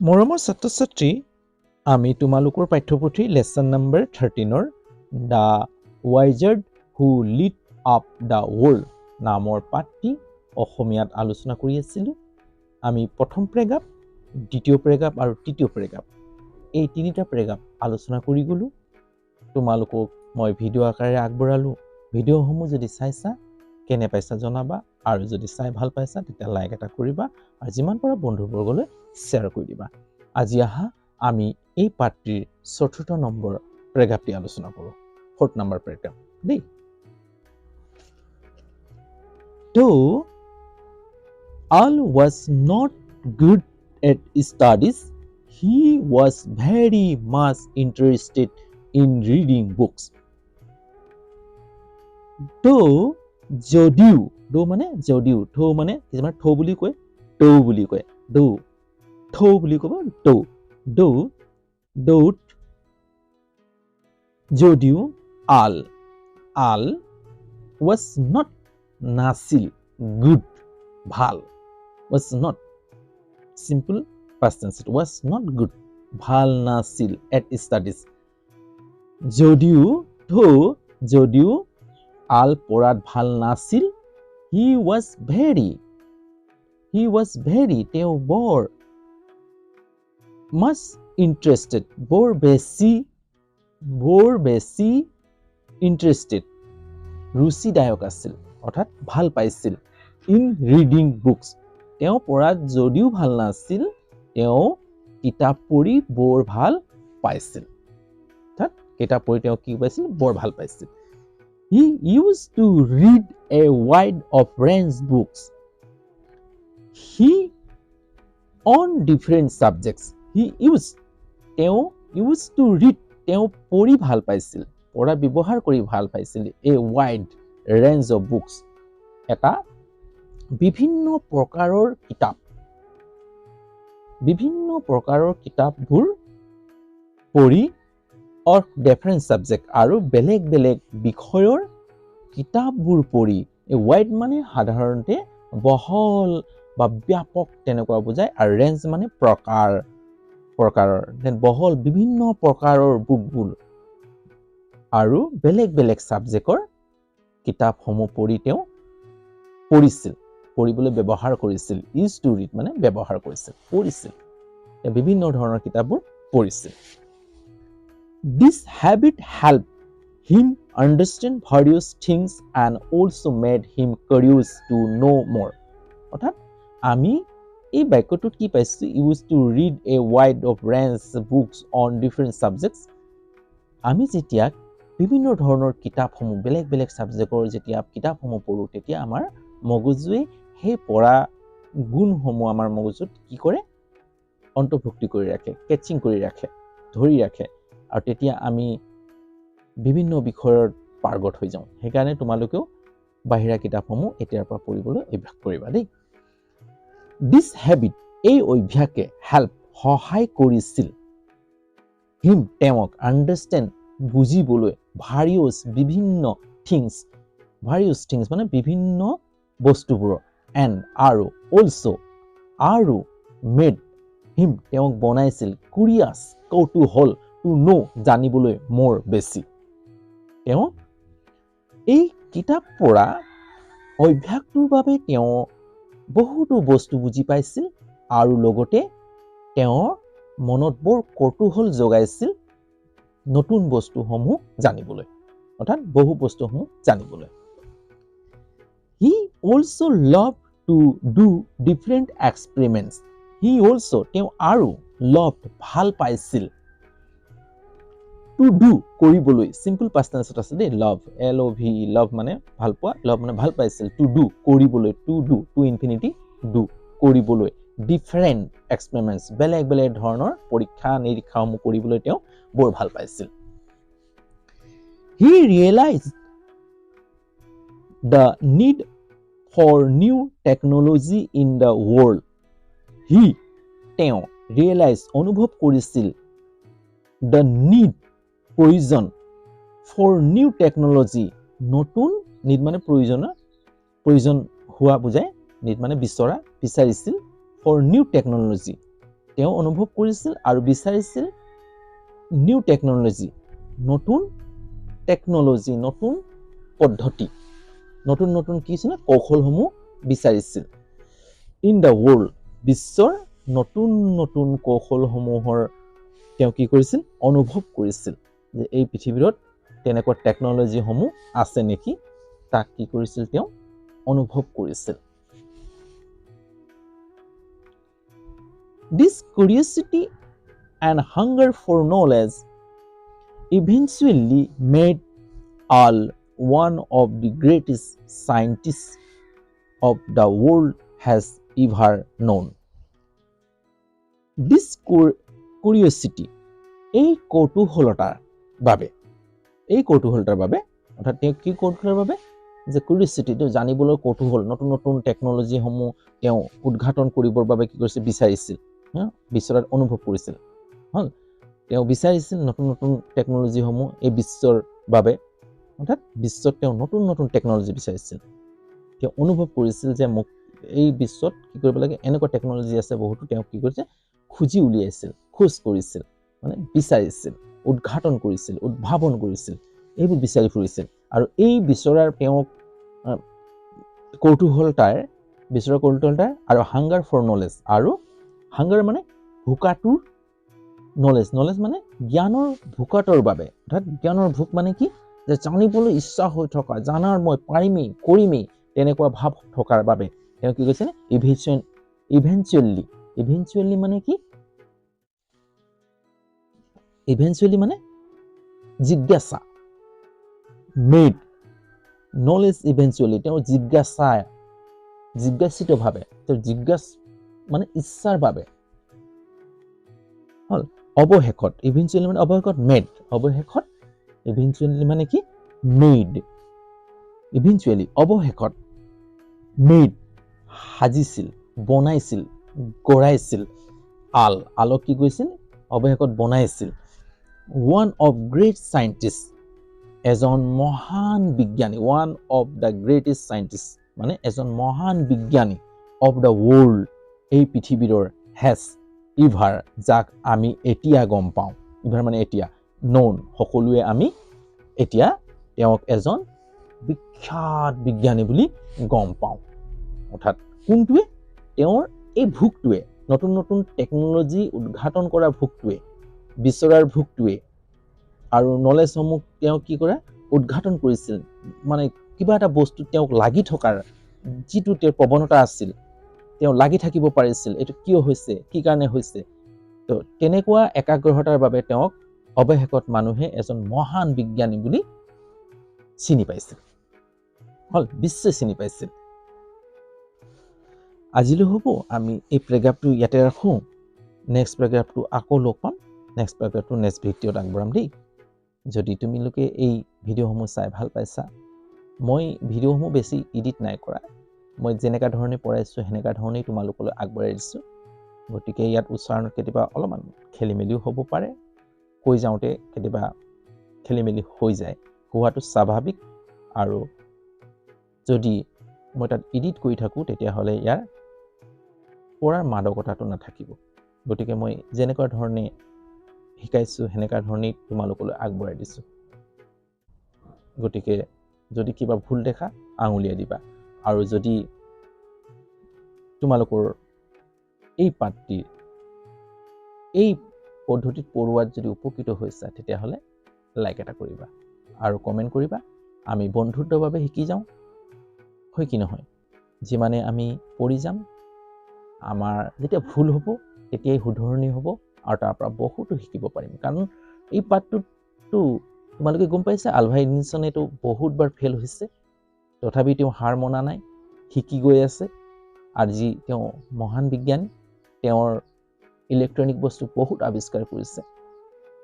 মৰমৰ ছাত্ৰ-ছাত্ৰী, আমি তোমালোকৰ পাঠ্যপুথি lesson number 13 the wizard who lit up the world নামৰ পাঠটি অসমীয়াত আলোচনা কৰি আছিলোঁ। আমি প্ৰথম প্ৰেগাপ, দ্বিতীয় প্ৰেগাপ আৰু তৃতীয় প্ৰেগাপ এই তিনিটা প্ৰেগাপ আলোচনা কৰি গ'লো। তোমালোকক মই ভিডিঅ' আকাৰে আগবঢ়ালোঁ। ভিডিঅ'সমূহ যদি চাইছা কেনে পাইছা জনাবা, আৰু যদি চাই ভাল পাইছা তেতিয়া লাইক এটা কৰিবা আৰু যিমান পাৰা বন্ধুবৰ্গলৈ শ্বেয়াৰ কৰি দিবা। আজি আহা আমি এই পাঠটিৰ ৪ৰ্থ নম্বৰ প্ৰেগাপটি আলোচনা কৰোঁ। 4th নম্বৰ প্ৰেগাপ দেই। Though Al was not good at studies, he was very much interested in reading books. Though যদিও, do মানে যদিও, থো মানে কিছুমান থো বুলি কয়, টৌ বুলি কয়, do থো বুলি ক'ব, do যদিও আল was not নাছিল, good ভাল, was not simple past tense, it was not good ভাল নাছিল at studies। যদিও আল পঢ়াত ভাল নাছিল, he was very তেওঁ বৰ much interested বৰ বেছি interested ৰুচিদায়ক আছিল, অৰ্থাৎ ভাল পাইছিল in reading books। তেওঁ পঢ়াত যদিও ভাল নাছিল, তেওঁ কিতাপ পঢ়ি বৰ ভাল পাইছিল, অৰ্থাৎ কিতাপ পঢ়ি তেওঁ কি পাইছিল, বৰ ভাল পাইছিল। He used to read a wide of range books on different subjects। তেওঁ used to read তেওঁ পঢ়ি ভাল পাইছিল, পঢ়া ব্যৱহাৰ কৰি ভাল পাইছিল, a wide range of books এটা বিভিন্ন প্ৰকাৰৰ কিতাপবোৰ পঢ়ি of different subject আৰু বেলেগ বিষয়ৰ কিতাপবোৰ পঢ়ি। wide মানে সাধাৰণতে বহল বা ব্যাপক তেনেকুৱা বুজায়, আৰু ৰেঞ্জ মানে প্ৰকাৰৰ বহল বিভিন্ন প্ৰকাৰৰ বুকবোৰ আৰু বেলেগ ছাবজেক্টৰ কিতাপসমূহ পঢ়ি তেওঁ পঢ়িবলৈ ব্যৱহাৰ কৰিছিল। ইউজ টু ৰিড মানে ব্যৱহাৰ কৰিছিল, পঢ়িছিল, বিভিন্ন ধৰণৰ কিতাপবোৰ পঢ়িছিল। This habit helped him understand various things and also made him curious to know more। অৰ্থাৎ আমি এই বাক্যটোত কি পাইছোঁ, used to read a wide of range books on different subjects। আমি যেতিয়া বিভিন্ন ধৰণৰ কিতাপসমূহ বেলেগ ছাবজেক্টৰ যেতিয়া কিতাপসমূহ পঢ়োঁ, তেতিয়া আমাৰ মগজুৱে সেই পঢ়া গুণসমূহ আমাৰ মগজুত কি কৰে, অন্তৰ্ভুক্তি কৰি ৰাখে, কেচিং কৰি ৰাখে, ধৰি ৰাখে, আৰু তেতিয়া আমি বিভিন্ন বিষয়ৰ পাৰ্গত হৈ যাওঁ। সেইকাৰণে তোমালোকেও বাহিৰা কিতাপসমূহ এতিয়াৰ পৰা পঢ়িবলৈ অভ্যাস কৰিবা দেই। This habit এই অভ্যাসে সহায় কৰিছিল him তেওঁক understand বুজিবলৈ বিভিন্ন things মানে বিভিন্ন বস্তুবোৰ, and আৰু also আৰু made him তেওঁক বনাইছিল curious কৌতূহল to know জানিবলৈ more বেছি। তেওঁ এই কিতাপ পঢ়া অভ্যাসটোৰ বাবে তেওঁ বহুতো বস্তু বুজি পাইছিল, আৰু লগতে তেওঁৰ মনত বৰ কৌতূহল জগাইছিল নতুন বস্তুসমূহ জানিবলৈ, অৰ্থাৎ বহু বস্তুসমূহ জানিবলৈ। He also loved to do different experiments। তেওঁ আৰু loved ভাল পাইছিল to do কৰিবলৈ, simple past tense আছে দেই, love LOVE love মানে ভাল পোৱা, love মানে ভাল পাইছিল, to do কৰিবলৈ, to infinity do কৰিবলৈ, different experiments বেলেগ ধৰণৰ পৰীক্ষা নিৰীক্ষাসমূহ কৰিবলৈ তেওঁ বৰ ভাল পাইছিল। He realized the need for new technology in the world। তেওঁ realize অনুভৱ কৰিছিল the need প্ৰয়োজন for new technology নতুন, need মানে প্ৰয়োজন হোৱা বুজায়, need মানে বিচাৰিছিল, for new technology তেওঁ অনুভৱ কৰিছিল আৰু বিচাৰিছিল নিউ টেকনলজি, নতুন টেকনলজি, নতুন পদ্ধতি, নতুন নতুন কি ছিল কৌশলসমূহ বিচাৰিছিল। ইন দ্য ৱৰ্ল্ড, বিশ্বৰ নতুন নতুন কৌশলসমূহৰ তেওঁ কি কৰিছিল অনুভৱ কৰিছিল যে এই পৃথিৱীত তেনেকুৱা টেকনলজিসমূহ আছে নেকি, তাক কি কৰিছিল তেওঁ অনুভৱ কৰিছিল। This curiosity and hunger for knowledge eventually made Al one of the greatest scientists of the world has ever known. This curiosity, এই কৌতূহলতাৰ বাবে অৰ্থাৎ তেওঁ কি কৌতূহলৰ বাবে যে কিউৰিয়চিটি, জানিবলৈ কৌতূহল, নতুন নতুন টেকনলজিসমূহ তেওঁ উদ্ঘাটন কৰিবৰ বাবে কি কৰিছিল বিচাৰিছিল, বিচৰাত অনুভৱ কৰিছিল। হ'ল, তেওঁ বিচাৰিছিল নতুন নতুন টেকনলজিসমূহ এই বিশ্বৰ বাবে, অৰ্থাৎ বিশ্বত তেওঁ নতুন নতুন টেকনলজি বিচাৰিছিল। তেওঁ অনুভৱ কৰিছিল যে মোক এই বিশ্বত কি কৰিব লাগে, এনেকুৱা টেকনলজি আছে বহুতো, তেওঁ কি কৰিছে খুজি উলিয়াইছিল, খোজ কৰিছিল, মানে বিচাৰিছিল, উদ্ঘাটন কৰিছিল, উদ্ভাৱন কৰিছিল, এইবোৰ বিচাৰি ফুৰিছিল। আৰু এই বিচৰাৰ তেওঁক কৌতূহলতাৰ আৰু হাংগাৰ ফৰ নলেজ, আৰু হাংগাৰ মানে ভোকাটোৰ, নলেজ মানে জ্ঞানৰ ভোকাটোৰ বাবে, অৰ্থাৎ জ্ঞানৰ ভোক মানে কি, যে জানিবলৈ ইচ্ছা হৈ থকা, জানাৰ মই পাৰিমেই কৰিমেই তেনেকুৱা ভাৱ থকাৰ বাবে তেওঁ কি কৈছে ইভেঞ্চুৱেলি মানে কি, ইভেঞ্চুৱেলি মানে জিজ্ঞাসা, মেড নলেজ ইভেঞ্চুৱেলি, তেওঁৰ জিজ্ঞাসিত ভাৱে, তেওঁৰ মানে ইচ্ছাৰ বাবে। হ'ল, অৱশেষত ইভেঞ্চুৱেলি মানে অৱশেষত মেড, অৱশেষত ইভেঞ্চুৱেলি মানে কি মেড, ইভেঞ্চুৱেলি অৱশেষত মেড সাজিছিল, বনাইছিল, গঢ়াইছিল, আলক কি কৈছিল অৱশেষত বনাইছিল, ওৱান অফ গ্ৰেট চাইণ্টিষ্ট, এজন মহান বিজ্ঞানী, one of the greatest scientist মানে এজন মহান বিজ্ঞানী, অফ দ্য ৱৰ্ল্ড এই পৃথিৱীৰ, হেজ ইভাৰ যাক আমি এতিয়া গম পাওঁ, ইভাৰ মানে এতিয়া, নন সকলোৱে আমি এতিয়া তেওঁক এজন বিখ্যাত বিজ্ঞানী বুলি গম পাওঁ। অৰ্থাৎ কোনটোৱে, তেওঁৰ এই ভোকটোৱে, নতুন নতুন টেকনলজি উদ্ঘাটন কৰা ভোকটোৱে, বিচৰাৰ ভোকটোৱে আৰু নলেজসমূহ তেওঁ কি কৰে উদ্ঘাটন কৰিছিল, মানে কিবা এটা বস্তু তেওঁক লাগি থকাৰ যিটো তেওঁৰ প্ৰৱণতা আছিল, তেওঁ লাগি থাকিব পাৰিছিল, এইটো কিয় হৈছে, কি কাৰণে হৈছে, তো তেনেকুৱা একাগ্ৰতাৰ বাবে তেওঁক অৱশেষত মানুহে এজন মহান বিজ্ঞানী বুলি চিনি পাইছিল। হ'ল, বিশ্বই চিনি পাইছিল। আজিলৈ হ'ব, আমি এই পেৰাগ্ৰাফটো ইয়াতে ৰাখোঁ। নেক্সট পেৰাগ্ৰাফটো আকৌ লগ পাম, নেক্সট পেৰাগ্ৰাফটো নেক্সট ভিডিঅ'ত আগবঢ়াম দেই। যদি তোমালোকে এই ভিডিঅ'সমূহ চাই ভাল পাইছা, মই ভিডিঅ'সমূহ বেছি এডিট নাই কৰা, মই যেনেকুৱা ধৰণে পঢ়াইছোঁ সেনেকুৱা ধৰণেই তোমালোকলৈ আগবঢ়াই দিছোঁ। গতিকে ইয়াত উচ্চাৰণত কেতিয়াবা অলপমান খেলি মেলিও হ'ব পাৰে, কৈ যাওঁতে কেতিয়াবা খেলি মেলি হৈ যায়, হোৱাটো স্বাভাৱিক। আৰু যদি মই তাত এডিট কৰি থাকোঁ তেতিয়াহ'লে ইয়াৰ পঢ়াৰ মাদকতাটো নাথাকিব। গতিকে মই যেনেকুৱা ধৰণে শিকাইছোঁ সেনেকুৱা ধৰণেই তোমালোকলৈ আগবঢ়াই দিছোঁ। গতিকে যদি কিবা ভুল দেখা আঙুলিয়াই দিবা, আৰু যদি তোমালোকৰ এই পাঠটিৰ এই পদ্ধতিত পঢ়োৱাত যদি উপকৃত হৈছা তেতিয়াহ'লে লাইক এটা কৰিবা আৰু কমেণ্ট কৰিবা। আমি বন্ধুত্বভাৱে শিকি যাওঁ, হয় কি নহয়? যিমানে আমি পঢ়ি যাম, আমাৰ যেতিয়া ভুল হ'ব তেতিয়াই শুধৰণি হ'ব আৰু তাৰ পৰা বহুতো শিকিব পাৰিম। কাৰণ এই পাঠটোতো তোমালোকে গম পাইছা, আলভা এডিনছনে এইটো বহুতবাৰ ফেইল হৈছে, তথাপি তেওঁ হাৰ মনা নাই, শিকি গৈ আছে। আজি তেওঁ মহান বিজ্ঞানী, তেওঁৰ ইলেক্ট্ৰনিক বস্তু বহুত আৱিষ্কাৰ কৰিছে।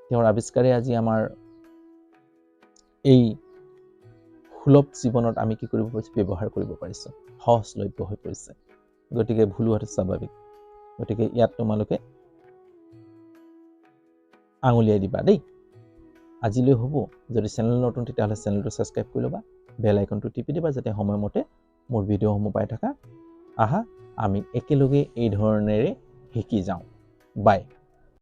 তেওঁৰ আৱিষ্কাৰে আজি আমাৰ এই সুলভ জীৱনত আমি কি কৰিব পাৰিছোঁ, ব্যৱহাৰ কৰিব পাৰিছোঁ, সহজলভ্য হৈ পৰিছে। গতিকে ভুল হোৱাটো স্বাভাৱিক। গতিকে ইয়াত তোমালোকে আঙুলিয়াই দিবা দেই। আজিলৈ হ'ব, যদি চেনেল নতুন তেতিয়াহ'লে চেনেলটো ছাবস্ক্ৰাইব কৰি ল'বা, বেল আইকনটো টিপি দিবা যাতে সময়মতে মোৰ ভিডিঅ'সমূহ পাই থাকা। আহা, আমি একেলগে এই ধৰণেৰে শিকি যাওঁ। বাই।